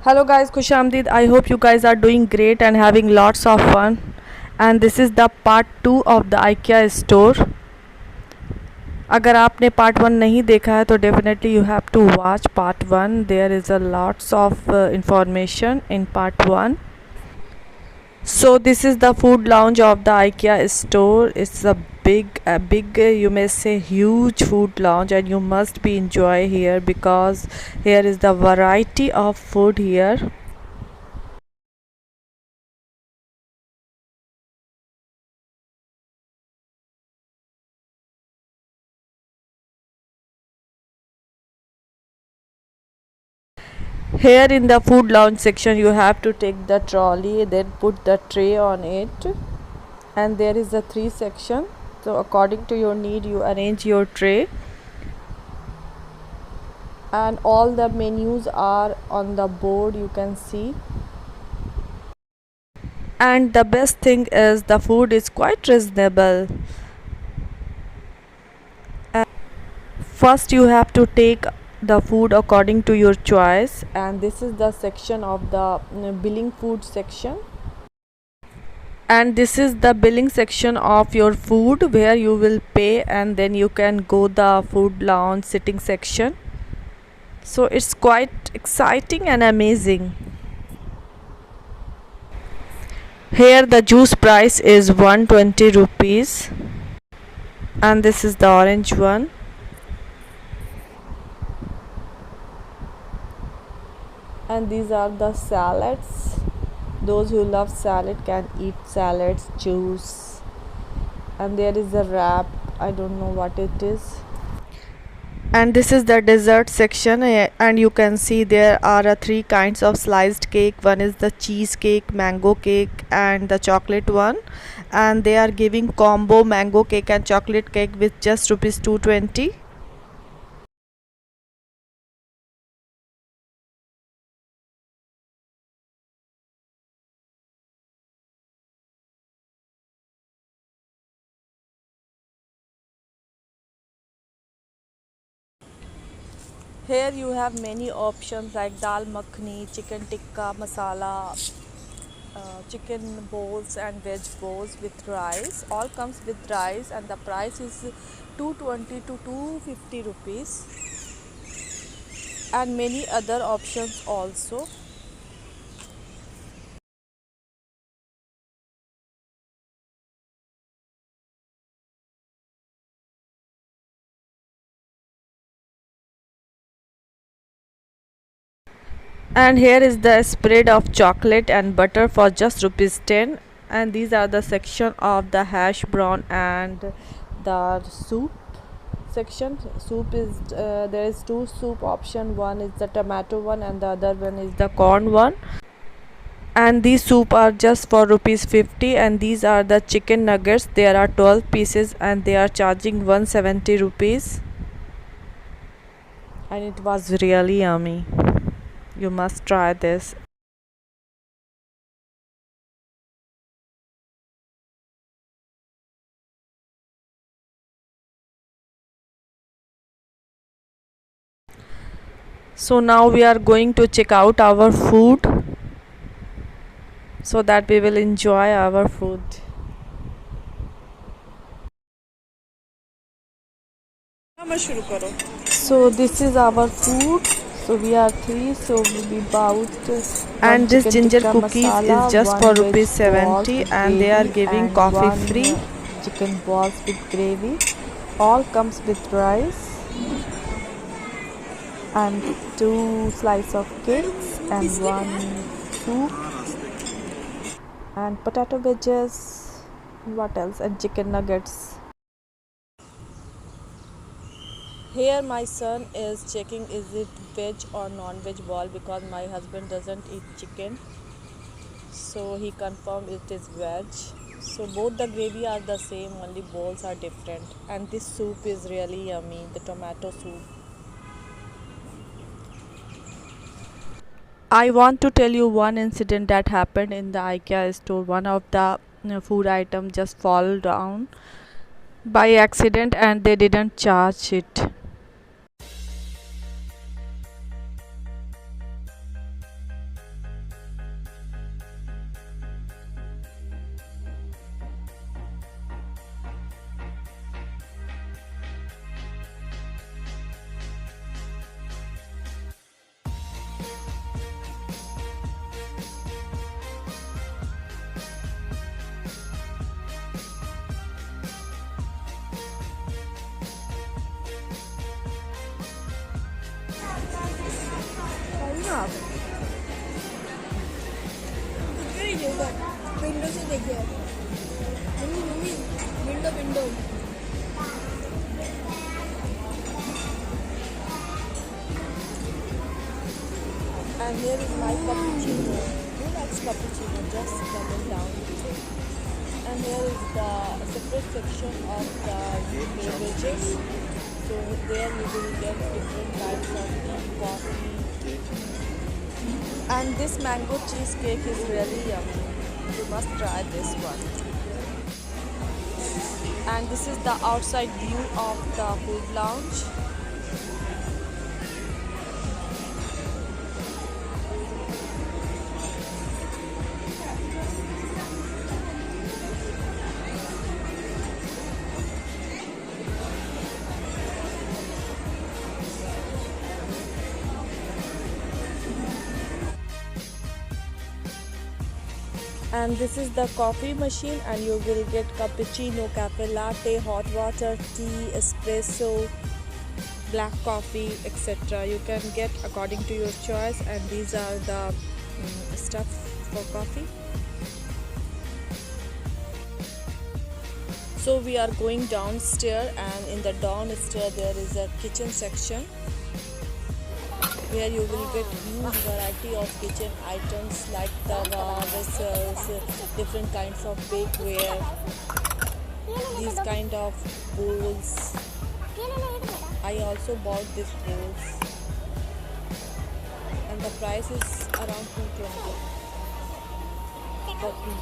Hello guys, Kushamdid. I hope you guys are doing great and having lots of fun. And this is the part 2 of the IKEA store. अगर आपने part 1 नहीं देखा है तो definitely you have to watch part 1. There is a lots of information in part 1. So this is the food lounge of the IKEA store. It's a big, you may say huge food lounge, and you must be enjoy here because here is the variety of food here. Here in the food lounge section you have to take the trolley, then put the tray on it, and there is the three section. So according to your need you arrange your tray, and all the menus are on the board, you can see. And the best thing is the food is quite reasonable. First you have to take the food according to your choice, and this is the section of the billing food section, and this is the billing section of your food where you will pay, and then you can go the food lounge sitting section. So it's quite exciting and amazing. Here the juice price is 120 rupees, and this is the orange one. And these are the salads. Those who love salad can eat salads, juice. And there is a wrap, I don't know what it is. And this is the dessert section, and you can see there are three kinds of sliced cake. One is the cheesecake, mango cake, and the chocolate one, and they are giving combo mango cake and chocolate cake with just rupees 220. Here you have many options like dal makhani, chicken tikka masala, chicken bowls and veg bowls with rice. All comes with rice, and the price is 220 to 250 rupees, and many other options also. And here is the spread of chocolate and butter for just rupees 10. And these are the section of the hash brown and the soup section. Soup is there is two soup option. One is the tomato one and the other one is the corn one. And these soup are just for rupees 50. And these are the chicken nuggets. There are 12 pieces and they are charging 170 rupees. And it was really yummy. You must try this. So now we are going to check out our food so that we will enjoy our food. So this is our food. So we are three, so we bought and this ginger cookies masala, is just for rupees 70, and they are giving coffee free. Chicken balls with gravy, all comes with rice, and two slice of cakes and one soup and potato wedges, what else, and chicken nuggets. Here my son is checking is it veg or non-veg ball because my husband doesn't eat chicken, so he confirmed it is veg. So both the gravy are the same, only bowls are different, and this soup is really yummy, the tomato soup. I want to tell you one incident that happened in the IKEA store. One of the food item just fall down by accident and they didn't charge it. आप? Window से देखिए mummy mummy window window And here is my cappuccino. Who likes cappuccino? Just comment down below. And here is the separate section of the beverages. So there you will get different types of tea, coffee. And this mango cheesecake is really yummy. You must try this one. And this is the outside view of the food lounge. And this is the coffee machine, and you will get cappuccino, cafe latte, hot water, tea, espresso, black coffee, etc. You can get according to your choice, and these are the stuff for coffee. So we are going downstairs, and in the downstairs there is a kitchen section where you will get huge variety of kitchen items like tawa, vessels, different kinds of bakeware, these kind of bowls. I also bought these bowls, and the price is around 220 for two.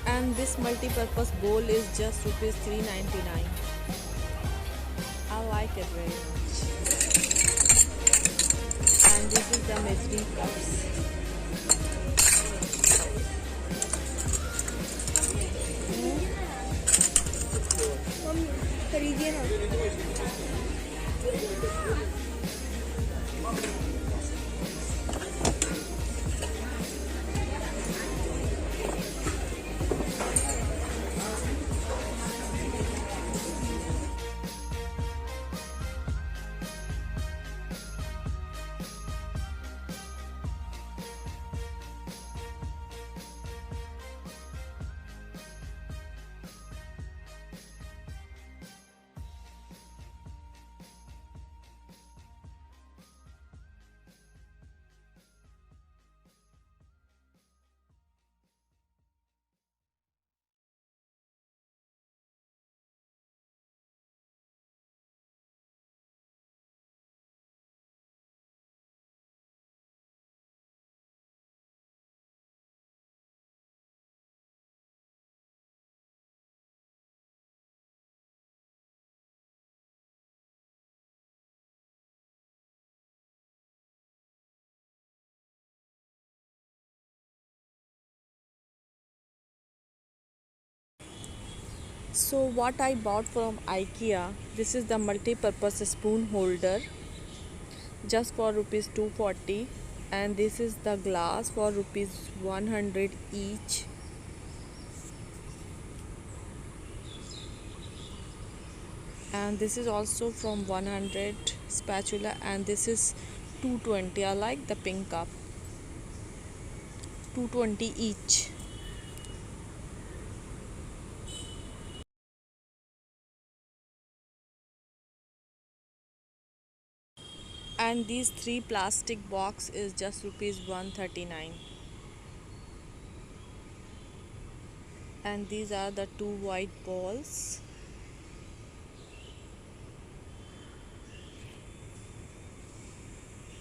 And this multi-purpose bowl is just rupees 399. I like it very much. And this is the measuring cups. खरीदिए ना So what I bought from IKEA, this is the multi-purpose spoon holder just for rupees 240, and this is the glass for rupees 100 each. And this is also from 100 spatula, and this is 220. I like the pink cup. 220 each. And these 3 plastic box is just rupees 139. And these are the 2 white balls.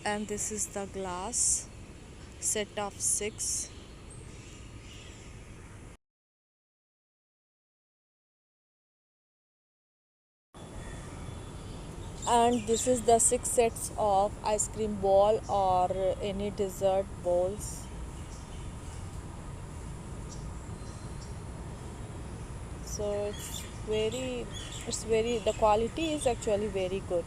And this is the glass set of 6. And this is the 6 sets of ice cream ball or any dessert bowls. So the quality is actually very good.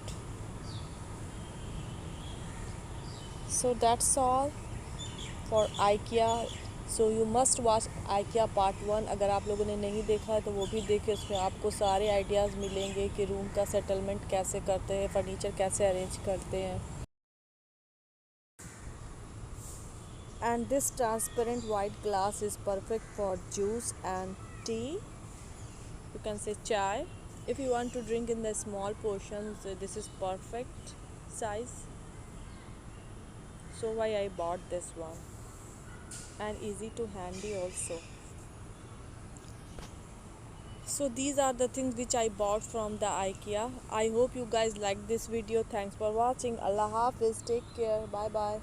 So that's all for IKEA. So you must watch IKEA part 1। अगर आप लोगों ने नहीं देखा है तो वो भी देखें, उसमें आपको सारे आइडियाज़ मिलेंगे कि रूम का सेटलमेंट कैसे करते हैं, फर्नीचर कैसे अरेंज करते हैं। And this transparent white glass is perfect for juice and tea. You can say chai. If you want to drink in the small portions, this is perfect size. So why I bought this one, and easy to handy also. So these are the things which I bought from the IKEA. I hope you guys like this video. Thanks for watching. Allah Hafiz. Take care. Bye bye.